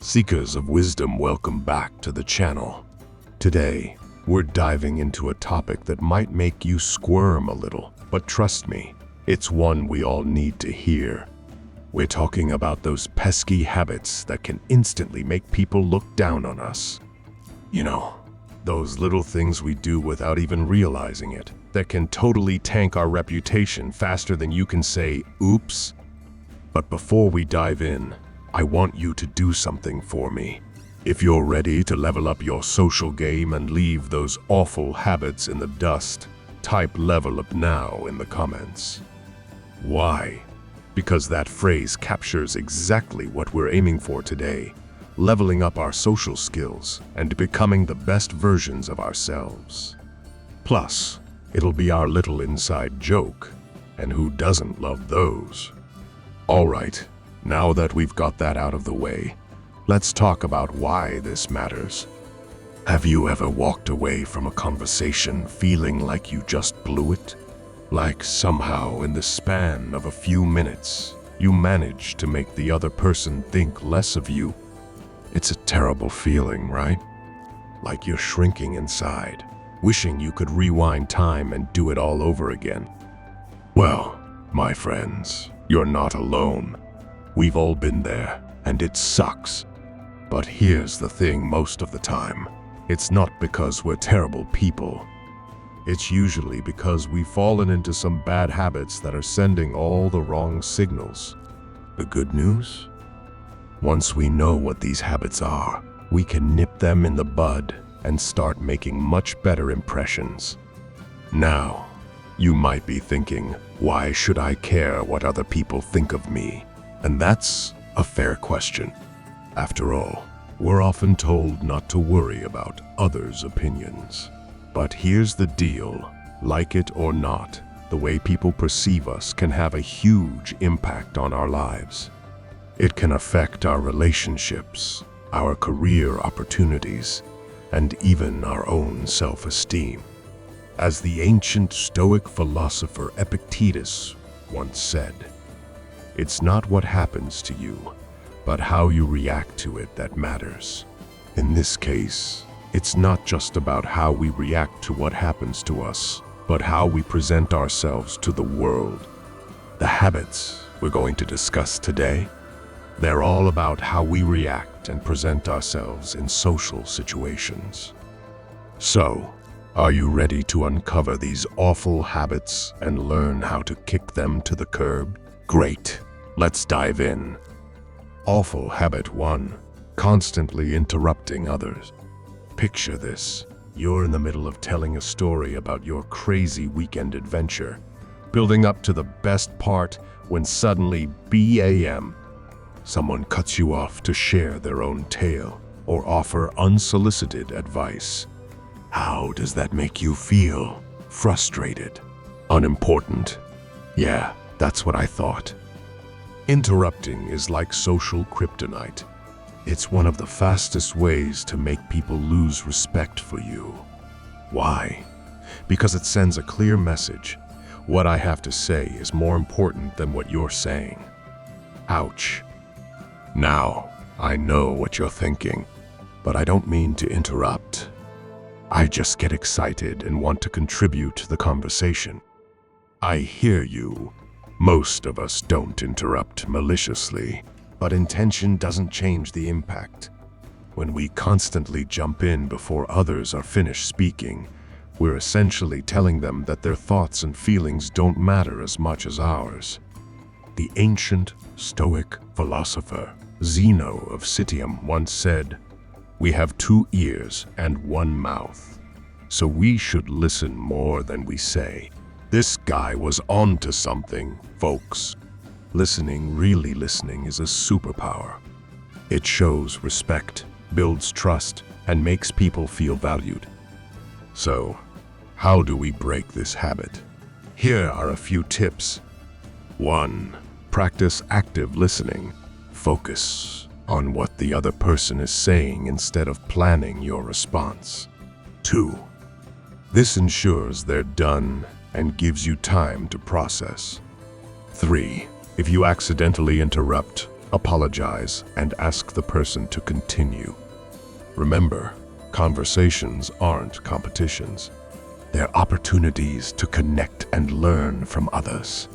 Seekers of wisdom, welcome back to the channel. Today, we're diving into a topic that might make you squirm a little, but trust me, it's one we all need to hear. We're talking about those pesky habits that can instantly make people look down on us. You know, those little things we do without even realizing it, that can totally tank our reputation faster than you can say, oops. But before we dive in, I want you to do something for me. If you're ready to level up your social game and leave those awful habits in the dust, type "level up" now in the comments. Why? Because that phrase captures exactly what we're aiming for today, leveling up our social skills and becoming the best versions of ourselves. Plus, it'll be our little inside joke, and who doesn't love those? All right. Now that we've got that out of the way, let's talk about why this matters. Have you ever walked away from a conversation feeling like you just blew it? Like somehow in the span of a few minutes, you managed to make the other person think less of you? It's a terrible feeling, right? Like you're shrinking inside, wishing you could rewind time and do it all over again. Well, my friends, you're not alone. We've all been there, and it sucks. But here's the thing, most of the time, it's not because we're terrible people. It's usually because we've fallen into some bad habits that are sending all the wrong signals. The good news? Once we know what these habits are, we can nip them in the bud and start making much better impressions. Now, you might be thinking, why should I care what other people think of me? And that's a fair question. After all, we're often told not to worry about others' opinions. But here's the deal, like it or not, the way people perceive us can have a huge impact on our lives. It can affect our relationships, our career opportunities, and even our own self-esteem. As the ancient Stoic philosopher Epictetus once said, "It's not what happens to you, but how you react to it that matters." In this case, it's not just about how we react to what happens to us, but how we present ourselves to the world. The habits we're going to discuss today, they're all about how we react and present ourselves in social situations. So, are you ready to uncover these awful habits and learn how to kick them to the curb? Great. Let's dive in. Awful habit 1. Constantly interrupting others. Picture this. You're in the middle of telling a story about your crazy weekend adventure, building up to the best part when suddenly, BAM, someone cuts you off to share their own tale or offer unsolicited advice. How does that make you feel? Frustrated? Unimportant? Yeah, that's what I thought. Interrupting is like social kryptonite. It's one of the fastest ways to make people lose respect for you. Why? Because it sends a clear message. What I have to say is more important than what you're saying. Ouch. Now, I know what you're thinking, but I don't mean to interrupt. I just get excited and want to contribute to the conversation. I hear you. Most of us don't interrupt maliciously, but intention doesn't change the impact. When we constantly jump in before others are finished speaking, we're essentially telling them that their thoughts and feelings don't matter as much as ours. The ancient Stoic philosopher Zeno of Citium once said, "We have 2 ears and 1 mouth, so we should listen more than we say." This guy was onto something, folks. Really listening is a superpower. It shows respect, builds trust, and makes people feel valued. So, how do we break this habit? Here are a few tips. 1. Practice active listening. Focus on what the other person is saying instead of planning your response. 2. This ensures they're done and gives you time to process. 3. If you accidentally interrupt, apologize, and ask the person to continue. Remember, conversations aren't competitions. They're opportunities to connect and learn from others.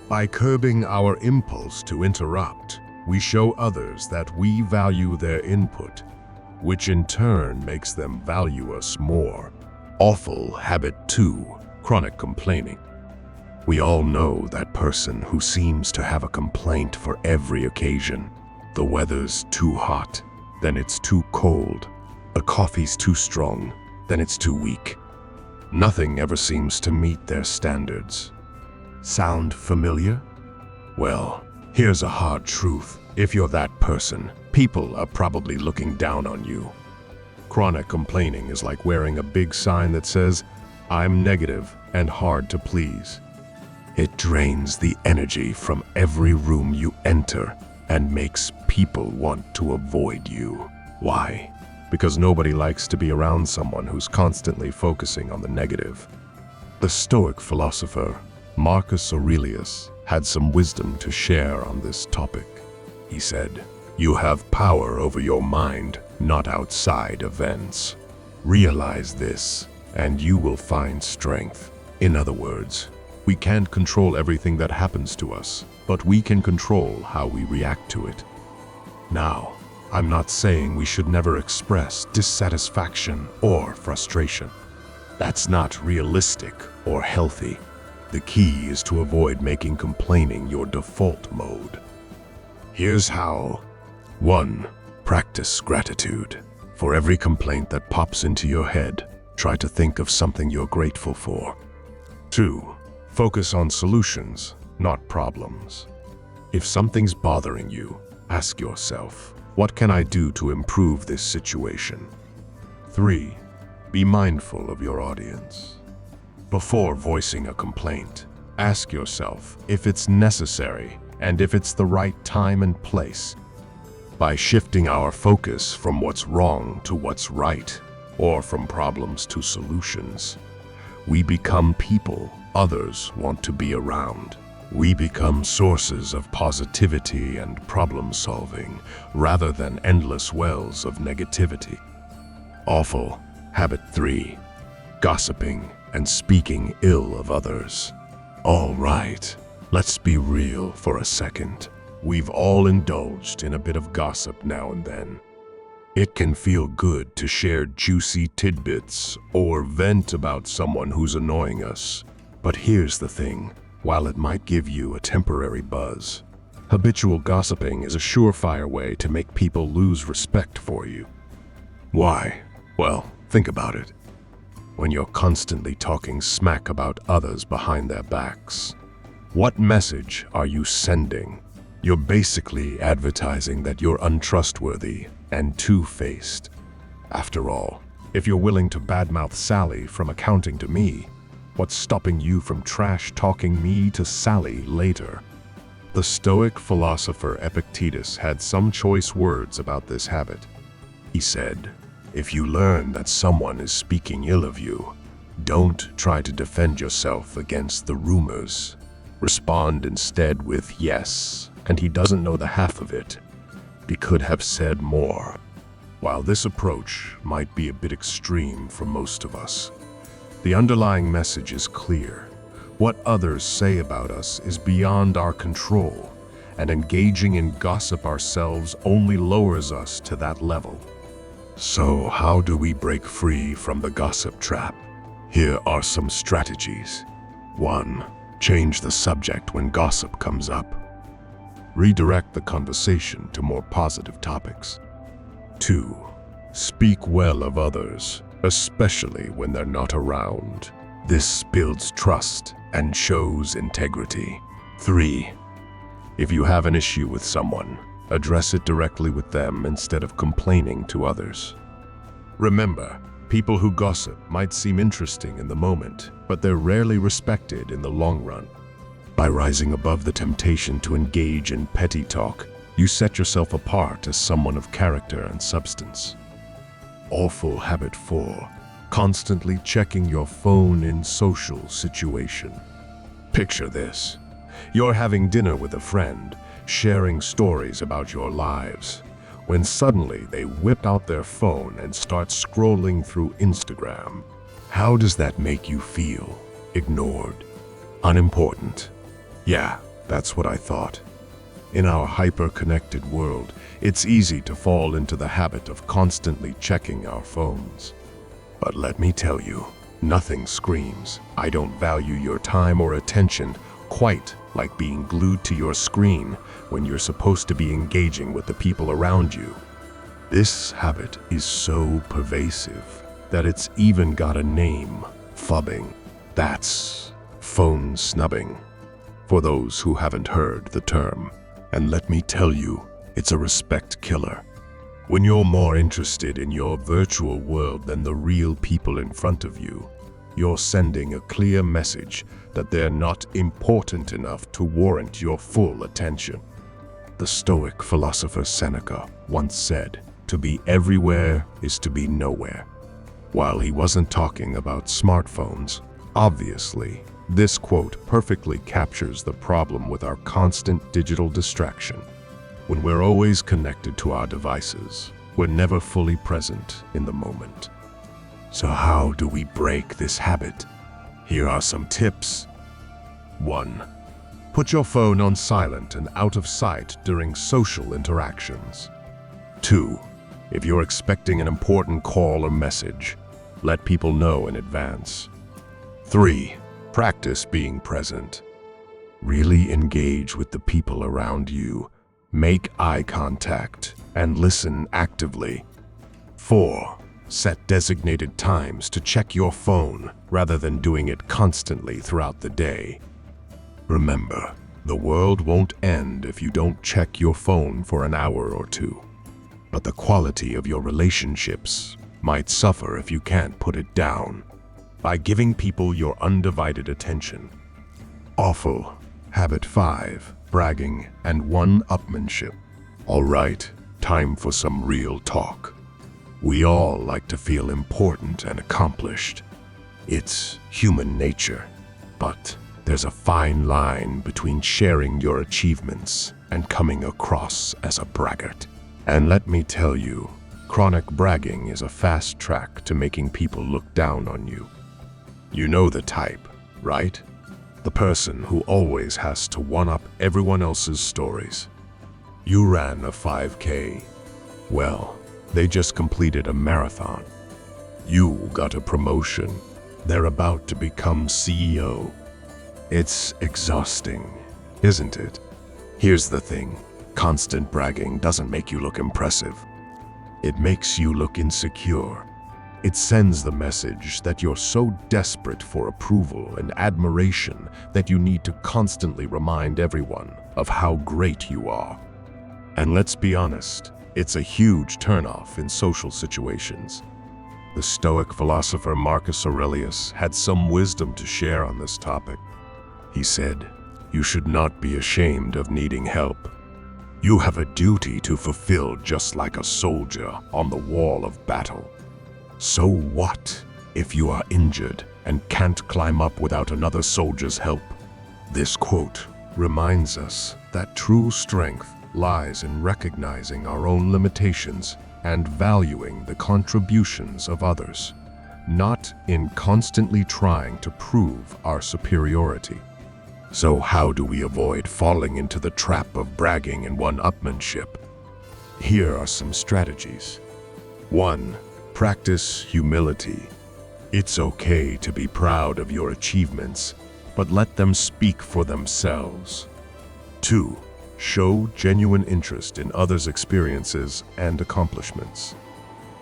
By curbing our impulse to interrupt, we show others that we value their input, which in turn makes them value us more. Awful habit 2, chronic complaining. We all know that person who seems to have a complaint for every occasion. The weather's too hot, then it's too cold. The coffee's too strong, then it's too weak. Nothing ever seems to meet their standards. Sound familiar? Well, here's a hard truth. If you're that person, people are probably looking down on you. Chronic complaining is like wearing a big sign that says, "I'm negative and hard to please." It drains the energy from every room you enter and makes people want to avoid you. Why? Because nobody likes to be around someone who's constantly focusing on the negative. The Stoic philosopher Marcus Aurelius had some wisdom to share on this topic. He said, "You have power over your mind, not outside events. Realize this, and you will find strength." In other words, we can't control everything that happens to us, but we can control how we react to it. Now, I'm not saying we should never express dissatisfaction or frustration. That's not realistic or healthy. The key is to avoid making complaining your default mode. Here's how. 1. Practice gratitude. For every complaint that pops into your head, try to think of something you're grateful for. 2. Focus on solutions, not problems. If something's bothering you, ask yourself, what can I do to improve this situation? 3. Be mindful of your audience. Before voicing a complaint, ask yourself if it's necessary and if it's the right time and place. By shifting our focus from what's wrong to what's right, or from problems to solutions, we become people others want to be around. We become sources of positivity and problem solving, rather than endless wells of negativity. Awful habit 3. Gossiping and speaking ill of others. All right, let's be real for a second. We've all indulged in a bit of gossip now and then. It can feel good to share juicy tidbits or vent about someone who's annoying us. But here's the thing, while it might give you a temporary buzz, habitual gossiping is a surefire way to make people lose respect for you. Why? Well, think about it. When you're constantly talking smack about others behind their backs, what message are you sending? You're basically advertising that you're untrustworthy and two-faced. After all, if you're willing to badmouth Sally from accounting to me, what's stopping you from trash-talking me to Sally later? The Stoic philosopher Epictetus had some choice words about this habit. He said, "If you learn that someone is speaking ill of you, don't try to defend yourself against the rumors. Respond instead with yes, and he doesn't know the half of it. He could have said more." While this approach might be a bit extreme for most of us, the underlying message is clear. What others say about us is beyond our control, and engaging in gossip ourselves only lowers us to that level. So how do we break free from the gossip trap? Here are some strategies. 1. Change the subject when gossip comes up. Redirect the conversation to more positive topics. 2. Speak well of others, especially when they're not around. This builds trust and shows integrity. 3. If you have an issue with someone, address it directly with them instead of complaining to others. Remember, people who gossip might seem interesting in the moment, but they're rarely respected in the long run. By rising above the temptation to engage in petty talk, you set yourself apart as someone of character and substance. Awful habit 4. Constantly checking your phone in social situation. Picture this. You're having dinner with a friend. sharing stories about your lives, when suddenly they whip out their phone and start scrolling through Instagram. How does that make you feel? Ignored? Unimportant? Yeah, that's what I thought. In our hyper-connected world, it's easy to fall into the habit of constantly checking our phones. But let me tell you, nothing screams, "I don't value your time or attention," quite like being glued to your screen when you're supposed to be engaging with the people around you. This habit is so pervasive that it's even got a name: phubbing. That's phone snubbing, for those who haven't heard the term. And let me tell you, it's a respect killer. When you're more interested in your virtual world than the real people in front of you, you're sending a clear message that they're not important enough to warrant your full attention. The Stoic philosopher Seneca once said, "To be everywhere is to be nowhere." While he wasn't talking about smartphones, obviously, this quote perfectly captures the problem with our constant digital distraction. When we're always connected to our devices, we're never fully present in the moment. So how do we break this habit? Here are some tips. 1. Put your phone on silent and out of sight during social interactions. 2. If you're expecting an important call or message, let people know in advance. 3. Practice being present. Really engage with the people around you. Make eye contact and listen actively. 4. Set designated times to check your phone rather than doing it constantly throughout the day. Remember, the world won't end if you don't check your phone for an hour or two. But the quality of your relationships might suffer if you can't put it down. By giving people your undivided attention. Awful. Habit 5. Bragging and one-upmanship. All right, time for some real talk. We all like to feel important and accomplished. It's human nature. But there's a fine line between sharing your achievements and coming across as a braggart. And let me tell you, chronic bragging is a fast track to making people look down on you. You know the type, right? The person who always has to one-up everyone else's stories. You ran a 5K. Well, they just completed a marathon. You got a promotion. They're about to become CEO. It's exhausting, isn't it? Here's the thing. Constant bragging doesn't make you look impressive. It makes you look insecure. It sends the message that you're so desperate for approval and admiration that you need to constantly remind everyone of how great you are. And let's be honest, it's a huge turnoff in social situations. The Stoic philosopher Marcus Aurelius had some wisdom to share on this topic. He said, "You should not be ashamed of needing help. You have a duty to fulfill just like a soldier on the wall of battle. So what if you are injured and can't climb up without another soldier's help?" This quote reminds us that true strength lies in recognizing our own limitations and valuing the contributions of others, not in constantly trying to prove our superiority. So how do we avoid falling into the trap of bragging and one-upmanship? Here are some strategies. 1. Practice humility. It's okay to be proud of your achievements, but let them speak for themselves. 2. Show genuine interest in others' experiences and accomplishments.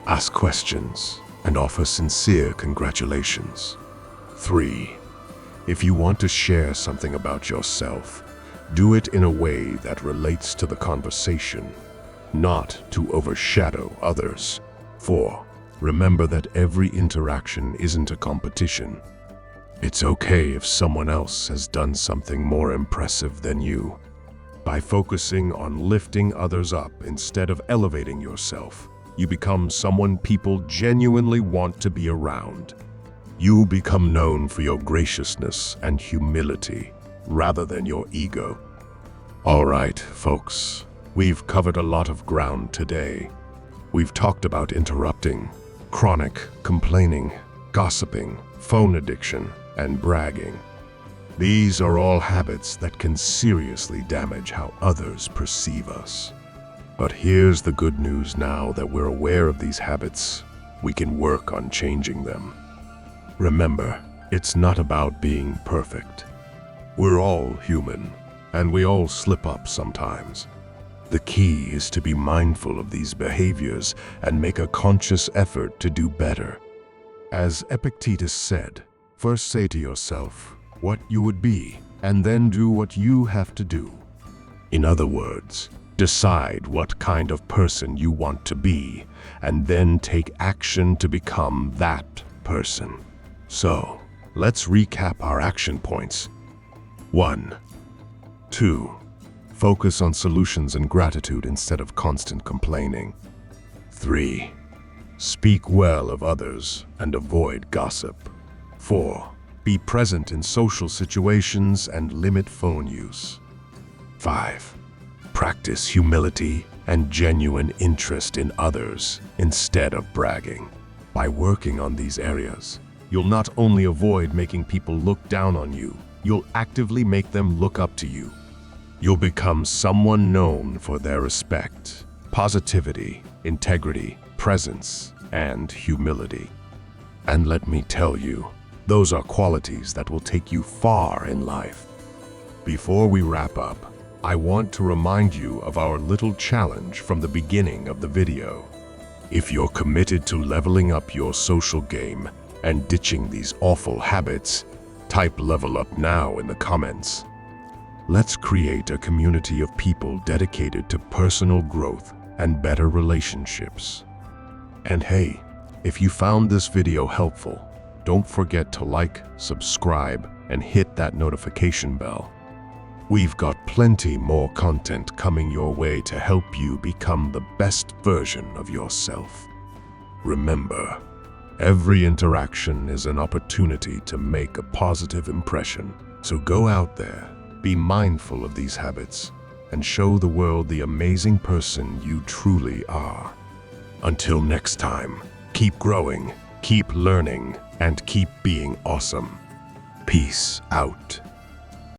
Ask questions and offer sincere congratulations. 3. If you want to share something about yourself, do it in a way that relates to the conversation, not to overshadow others. 4. Remember that every interaction isn't a competition. It's okay if someone else has done something more impressive than you. By focusing on lifting others up instead of elevating yourself, you become someone people genuinely want to be around. You become known for your graciousness and humility rather than your ego. All right, folks, we've covered a lot of ground today. We've talked about interrupting, chronic complaining, gossiping, phone addiction, and bragging. These are all habits that can seriously damage how others perceive us. But here's the good news: now that we're aware of these habits, we can work on changing them. Remember, it's not about being perfect. We're all human, and we all slip up sometimes. The key is to be mindful of these behaviors and make a conscious effort to do better. As Epictetus said, first say to yourself what you would be, and then do what you have to do. In other words, decide what kind of person you want to be, and then take action to become that person. So, let's recap our action points. 1. 2. Focus on solutions and gratitude instead of constant complaining. 3. Speak well of others and avoid gossip. 4. Be present in social situations and limit phone use. 5. Practice humility and genuine interest in others instead of bragging. By working on these areas, you'll not only avoid making people look down on you, you'll actively make them look up to you. You'll become someone known for their respect, positivity, integrity, presence, and humility. And let me tell you, those are qualities that will take you far in life. Before we wrap up, I want to remind you of our little challenge from the beginning of the video. If you're committed to leveling up your social game and ditching these awful habits, type "level up now" in the comments. Let's create a community of people dedicated to personal growth and better relationships. And hey, if you found this video helpful, don't forget to like, subscribe, and hit that notification bell. We've got plenty more content coming your way to help you become the best version of yourself. Remember, every interaction is an opportunity to make a positive impression. So go out there, be mindful of these habits, and show the world the amazing person you truly are. Until next time, keep growing, keep learning, and keep being awesome. Peace out.